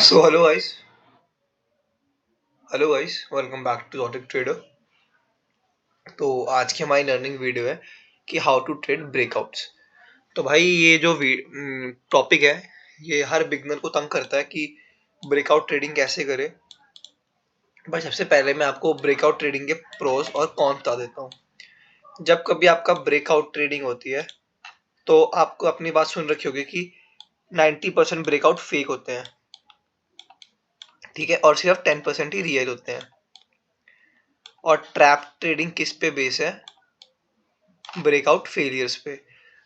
So hello guys, welcome back to Zotic Trader। तो आज की हमारी लर्निंग वीडियो है कि हाउ टू ट्रेड ब्रेकआउट्स। तो भाई ये जो टॉपिक है ये हर बिगनर को तंग करता है कि ब्रेकआउट ट्रेडिंग कैसे करे। भाई सबसे पहले मैं आपको ब्रेकआउट ट्रेडिंग के प्रोज और कॉन्स बता देता हूँ। जब कभी आपका ब्रेकआउट ट्रेडिंग होती है तो आपको अपनी बात सुन रखी होगी कि 90% ब्रेकआउट फेक होते हैं, ठीक है, और सिर्फ 10% ही रियल होते हैं। और ट्रैप ट्रेडिंग किस पे बेस है? ब्रेकआउट फेलियर्स पे।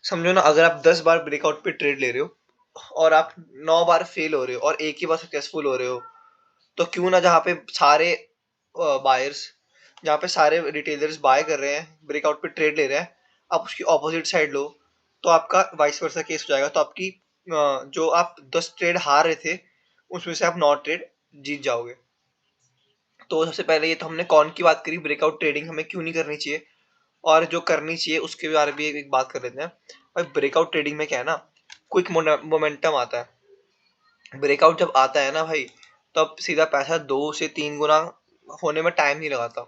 समझो ना, अगर आप 10 बार ब्रेकआउट पे ट्रेड ले रहे हो और आप 9 बार फेल हो रहे हो और एक ही बार सक्सेसफुल हो रहे हो, तो क्यों ना जहाँ पे सारे बायर्स, जहाँ पे सारे रिटेलर्स बाय कर रहे हैं, ब्रेकआउट पे ट्रेड ले रहे हैं, आप उसकी ऑपोजिट साइड लो, तो आपका वाइस वर्सा केस हो जाएगा। तो आपकी जो आप 10 ट्रेड हार रहे थे उसमें से आप 9 ट्रेड जीत जाओगे। तो सबसे पहले ये तो हमने कौन की बात करी, ब्रेकआउट ट्रेडिंग हमें क्यों नहीं करनी चाहिए और जो करनी चाहिए उसके बारे में भी एक बात कर लेते हैं। भाई ब्रेकआउट ट्रेडिंग में क्या है ना, क्विक मोमेंटम आता है। ब्रेकआउट जब आता है ना भाई, तब सीधा पैसा 2 से 3 गुना होने में टाइम नहीं लगाता।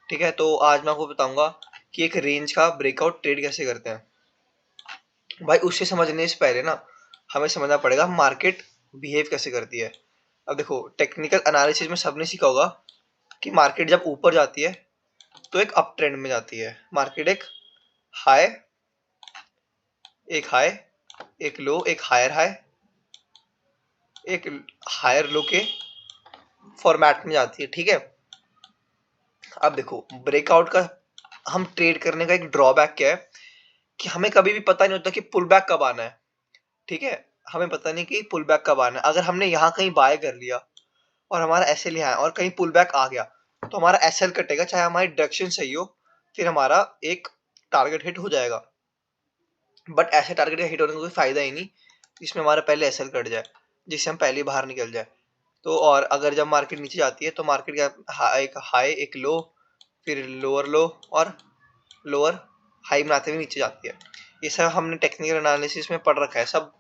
ठीक है, तो आज मैं आपको बताऊंगा कि एक रेंज का ब्रेकआउट ट्रेड कैसे करते हैं। भाई उससे समझने से पहले ना हमें समझना पड़ेगा मार्केट बिहेव कैसे करती है। अब देखो, टेक्निकल एनालिसिस में सबने सीखा होगा कि मार्केट जब ऊपर जाती है तो एक अप ट्रेंड में जाती है। मार्केट हाई एक हाई एक लो, एक हायर हाई, एक हायर लो के फॉर्मेट में जाती है, ठीक है। अब देखो, ब्रेकआउट का हम ट्रेड करने का एक ड्रॉबैक क्या है कि हमें कभी भी पता नहीं होता कि पुल बैक कब आना है। ठीक है, हमें पता नहीं कि पुल बैक कब आना है। अगर हमने यहाँ कहीं बाय कर लिया और हमारा एसएल यहाँ है और कहीं पुल बैक आ गया, तो हमारा एसएल कटेगा, चाहे हमारी डायरेक्शन सही हो, फिर हमारा एक टारगेट हिट हो जाएगा। बट ऐसे टारगेट हिट होने का कोई फायदा ही नहीं जिसमें हमारा पहले एसएल कट जाए, जिससे हम पहले बाहर निकल जाए। तो और अगर जब मार्केट नीचे जाती है तो मार्केट का एक हाई एक लो, फिर लोअर लो और लोअर हाई बनाते हुए नीचे जाती है। ये सब हमने टेक्निकल एनालिसिस में पढ़ रखा है सब।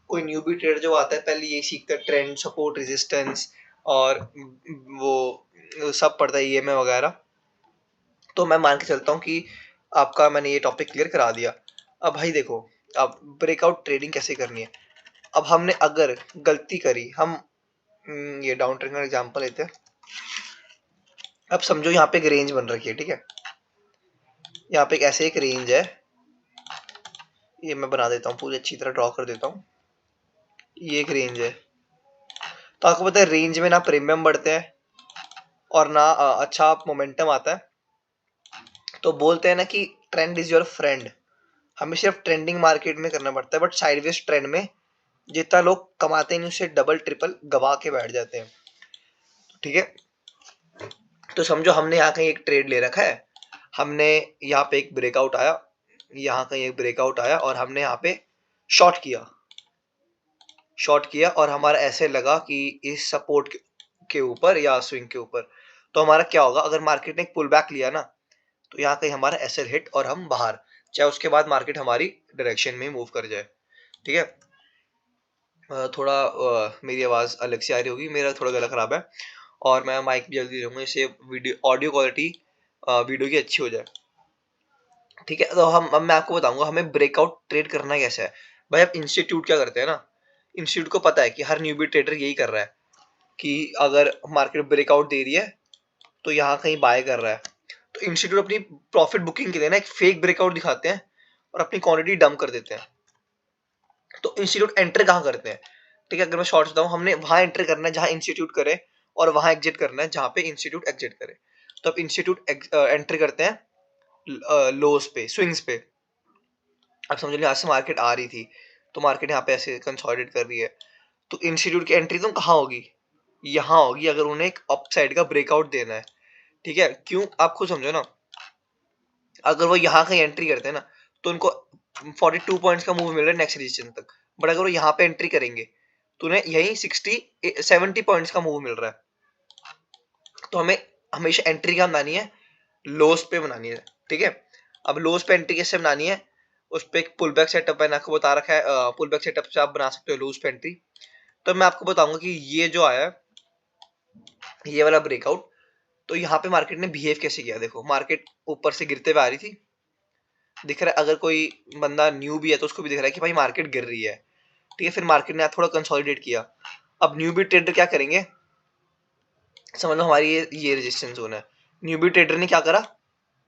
कोई न्यूबी ट्रेडर जो आता है पहले यही सीखता है, ट्रेंड, सपोर्ट, रेजिस्टेंस और वो सब पढ़ता है, ईएमए वगैरह। तो मैं मान के चलता हूँ कि आपका मैंने ये टॉपिक क्लियर करा दिया। अब भाई देखो, अब ब्रेकआउट ट्रेडिंग कैसे करनी है। अब हमने अगर गलती करी, हम ये डाउन ट्रेंड का एग्जांपल लेते हैं। अब समझो यहाँ पे एक रेंज बन रखी है, ठीक है। यहाँ पे एक ऐसे एक रेंज है, ये मैं बना देता हूँ, पूरी अच्छी तरह ड्रॉ कर देता हूँ। ये एक रेंज है। तो आपको पता है रेंज में ना प्रीमियम बढ़ते हैं और ना अच्छा मोमेंटम आता है। तो बोलते हैं ना कि ट्रेंड इज योर फ्रेंड। हमें सिर्फ ट्रेंडिंग मार्केट में करना पड़ता है, बट साइडवेज ट्रेंड में जितना लोग कमाते नहीं उससे डबल ट्रिपल गवा के बैठ जाते हैं, ठीक है। तो समझो हमने यहाँ कहीं एक ट्रेड ले रखा है, हमने यहाँ पे एक ब्रेकआउट आया, यहाँ कहीं एक ब्रेकआउट आया और हमने यहाँ पे शॉर्ट किया, और हमारा ऐसे लगा कि इस सपोर्ट के ऊपर या स्विंग के ऊपर। तो हमारा क्या होगा, अगर मार्केट ने एक पुल बैक लिया ना, तो यहाँ कहीं हमारा एसएल हिट और हम बाहर, चाहे उसके बाद मार्केट हमारी डायरेक्शन में मूव कर जाए, ठीक है। थोड़ा मेरी आवाज़ अलग से आ रही होगी, मेरा थोड़ा गला खराब है और मैं माइक भी जल्दी लूँगा, इससे वीडियो ऑडियो क्वालिटी वीडियो की अच्छी हो जाए, ठीक है। तो हम अब मैं आपको बताऊंगा हमें ब्रेकआउट ट्रेड करना कैसे है। भाई अब इंस्टीट्यूट क्या करते हैं ना, इंस्टीट्यूट को पता है कि हर न्यूबी ट्रेडर यही कर रहा है कि अगर मार्केट ब्रेकआउट दे रही है तो यहाँ कहीं बाय कर रहा है। तो इंस्टीट्यूट अपनी प्रॉफिट बुकिंग के लिए ना एक फेक ब्रेकआउट दिखाते हैं और अपनी क्वांटिटी डंप कर देते हैं। तो इंस्टीट्यूट एंटर कहाँ करते हैं, ठीक है। अगर मैं शॉर्ट बताऊँ, हमने वहां एंटर करना है जहां इंस्टीट्यूट करे और वहां एग्जिट करना है जहां पे इंस्टीट्यूट एग्जिट करे। तो अब इंस्टीट्यूट एंटर करते हैं लोस पे, स्विंग्स पे। अब समझ लो यहाँ से मार्केट आ रही थी तो मार्केट यहाँ पे ऐसे कंसोलिडेट कर रही है, तो इंस्टीट्यूट की एंट्री तो कहाँ होगी, यहाँ होगी, अगर उन्हें एक अपसाइड का ब्रेकआउट देना है, ठीक है। क्यों, आप खुद समझो ना, अगर वो यहाँ कहीं एंट्री करते हैं ना तो उनको 42 पॉइंट्स का मूव मिल रहा है नेक्स्ट रेजिस्टेंस तक। बट अगर वो यहाँ पे एंट्री करेंगे तो उन्हें यही 70 पॉइंट्स का मूव मिल रहा है। तो हमें हमेशा एंट्री क्या बनानी है, लोस पे बनानी है, ठीक है। अब लोस पे एंट्री कैसे बनानी है, उस पे एक पुल बैक सेटअप मैंने आपको बता रखा है। पुल बैक सेटअप से आप बना सकते हो लोस पे एंट्री, तो मैं आपको बताऊंगा कि ये जो आया ये वाला ब्रेकआउट, तो यहाँ पे मार्केट ने बिहेव कैसे किया। देखो मार्केट ऊपर से गिरते हुए आ रही थी, दिख रहा है अगर कोई बंदा न्यू भी है तो उसको भी दिख रहा है कि भाई मार्केट गिर रही है, ठीक है। फिर मार्केट ने थोड़ा कंसोलिडेट किया। अब न्यू बी ट्रेडर क्या करेंगे, समझ लो हमारी ये रेजिस्टेंस जोन है। न्यू बी ट्रेडर ने क्या करा,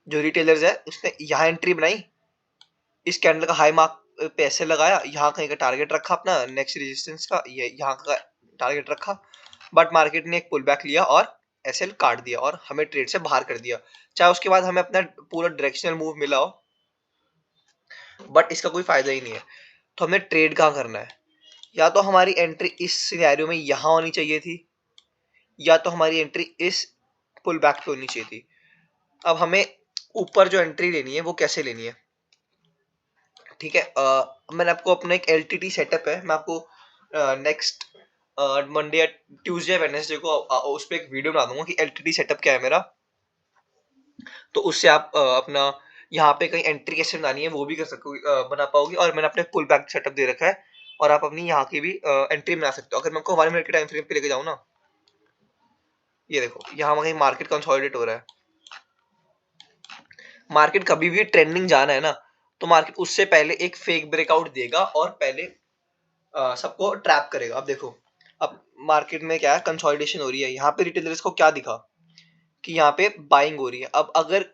जो रिटेलर्स है उसने यहाँ एंट्री बनाई, इस कैंडल का हाई मार्क पे ऐसे लगाया, यहाँ कहीं का टारगेट रखा अपना नेक्स्ट रेजिस्टेंस का, ये यहाँ का टारगेट रखा, बट मार्केट ने एक पुल बैक लिया और एसएल काट दिया और हमें ट्रेड से बाहर कर दिया। चाहे उसके बाद हमें अपना पूरा डायरेक्शनल मूव मिला हो, बट इसका कोई फायदा ही नहीं है। तो हमें ट्रेड कहाँ करना है, या तो हमारी एंट्री इस सिनेरियो में यहाँ होनी चाहिए थी, या तो हमारी एंट्री इस पुल बैक पे होनी चाहिए थी। अब हमें ऊपर जो एंट्री लेनी है वो कैसे लेनी है, ठीक है। मैंने आपको अपना एक एलटीटी सेटअप है, मैं आपको नेक्स्ट मंडे या ट्यूसडे वेडनेसडे को उस पर एक वीडियो बना दूंगा कि एलटीटी सेटअप क्या है मेरा। तो उससे आप अपना यहाँ पे कहीं एंट्री कैसे बनानी है वो भी कर सको, बना पाओगे। और मैंने अपने पुल बैक सेटअप दे रखा है और आप अपनी यहाँ की भी एंट्री बना सकते हो। अगर मैं आपको 1 मिनट के टाइम फ्रेम पे लेके जाऊँ ना, ये देखो यहाँ कहीं मार्केट कंसोलिडेट हो रहा है। मार्केट कभी भी ट्रेंडिंग जाना है ना, तो मार्केट उससे पहले एक फेक ब्रेकआउट देगा और पहले सबको ट्रैप करेगा। अब देखो अब मार्केट में क्या है, कंसोलिडेशन हो रही है। यहाँ पे रिटेलर्स को क्या दिखा कि यहाँ पे बाइंग हो रही है। अब अगर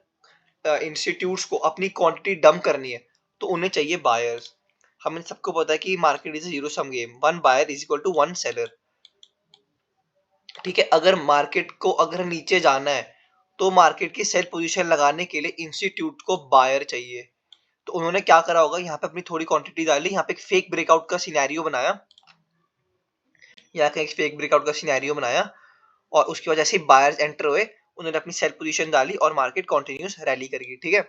इंस्टीट्यूट्स को अपनी क्वांटिटी डंप करनी है तो उन्हें चाहिए बायर्स। हमें सबको पता है कि market is zero sum game, 1 buyer is equal to 1 seller, ठीक है। अगर मार्केट को अगर नीचे जाना है तो मार्केट की सेल पोजीशन लगाने के लिए इंस्टीट्यूट को बायर चाहिए। तो उन्होंने क्या करा होगा, यहाँ पे अपनी थोड़ी क्वांटिटी डाली, यहाँ पे एक फेक ब्रेकआउट का सिनेरियो बनाया, यहाँ का एक फेक ब्रेकआउट का सिनेरियो बनाया और उसकी वजह से बायर्स एंटर हुए, उन्होंने अपनी सेल पोजीशन डाली और मार्केट कंटिन्यूस रैली करेगी, ठीक है।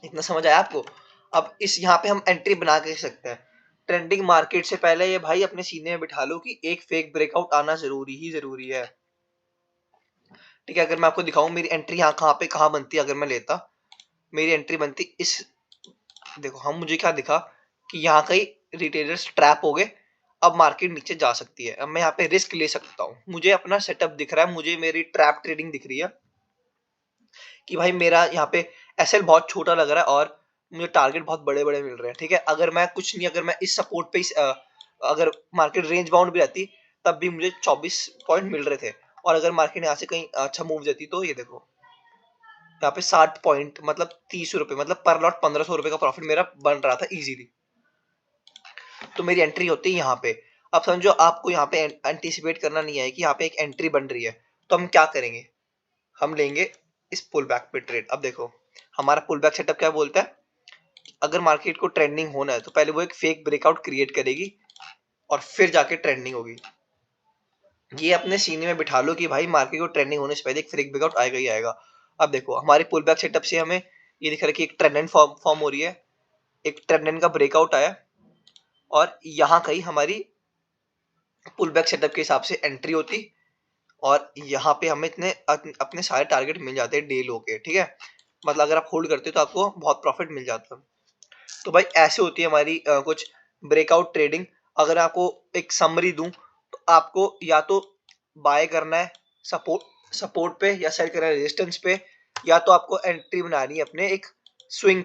इतना समझ आया आपको। अब इस यहाँ पे हम एंट्री बना के सकते हैं ट्रेंडिंग मार्केट से पहले। ये भाई अपने सीने में बिठा लो कि एक फेक ब्रेकआउट आना जरूरी ही जरूरी है, ठीक है। अगर मैं आपको दिखाऊं मेरी एंट्री यहाँ कहाँ पे कहाँ बनती है, अगर मैं लेता मेरी एंट्री बनती इस, देखो हम मुझे क्या दिखा कि यहाँ कहीं रिटेलर्स ट्रैप हो गए, अब मार्केट नीचे जा सकती है। अब मैं यहाँ पे रिस्क ले सकता हूँ, मुझे अपना सेटअप दिख रहा है, मुझे मेरी ट्रैप ट्रेडिंग दिख रही है कि भाई मेरा यहाँ पे एसएल बहुत छोटा लग रहा है और मुझे टारगेट बहुत बड़े बड़े मिल रहे हैं, ठीक है। अगर मैं कुछ नहीं, अगर मैं इस सपोर्ट पे अगर मार्केट रेंज बाउंड भी रहती तब भी मुझे 24 पॉइंट मिल रहे थे। और अगर मार्केट यहाँ से कहीं अच्छा मूव देती तो ये देखो यहाँ पे 60 पॉइंट मतलब 30 रुपए, मतलब पर लॉट 1500 रुपए का प्रॉफिट मेरा बन रहा था इजीली। तो मेरी एंट्री होती है यहाँ पे। अब समझो आपको यहाँ पे एंटीसिपेट करना नहीं है कि यहाँ पे एक एंट्री बन रही है, तो हम क्या करेंगे, हम लेंगे इस पुल बैक पे ट्रेड। अब देखो हमारा पुल बैक सेटअप क्या बोलता है, अगर मार्केट को ट्रेंडिंग होना है तो पहले वो एक फेक ब्रेकआउट क्रिएट करेगी और फिर जाके ट्रेंडिंग होगी। ये अपने सीने में बिठा लो कि भाई मार्केट को ट्रेंडिंग होने से पहले एक फेक ब्रेकआउट आएगा ही आएगा। अब देखो हमारे पुल बैक सेटअप से हमें ये दिख रहा है कि एक ट्रेंड फॉर्म हो रही है, एक ट्रेंड का ब्रेकआउट आया और यहाँ कहीं हमारी पुल बैक सेटअप के हिसाब से एंट्री होती और यहाँ पे हमें इतने अपने सारे टारगेट मिल जाते हैं डे लो के, ठीक है। मतलब अगर आप होल्ड करते हो तो आपको बहुत प्रॉफिट मिल जाता है। तो भाई ऐसे होती है हमारी कुछ ब्रेकआउट ट्रेडिंग। अगर आपको एक समरी दूं तो आपको या तो बाय करना है सपोर्ट पे या सेल करना है रेजिस्टेंस पे, या तो आपको एंट्री बनानी है अपने एक स्विंग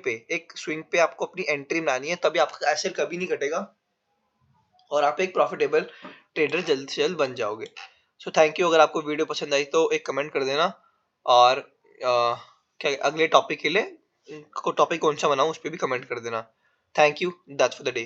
पे आपको अपनी एंट्री बनानी है, तभी आपका एसएल कभी नहीं कटेगा और आप एक प्रॉफिटेबल ट्रेडर जल्द से जल्द बन जाओगे। So thank you. अगर आपको वीडियो पसंद आई तो एक कमेंट कर देना और क्या अगले टॉपिक के लिए टॉपिक कौन सा बनाऊं उस पर भी कमेंट कर देना। Thank you, that's for the day.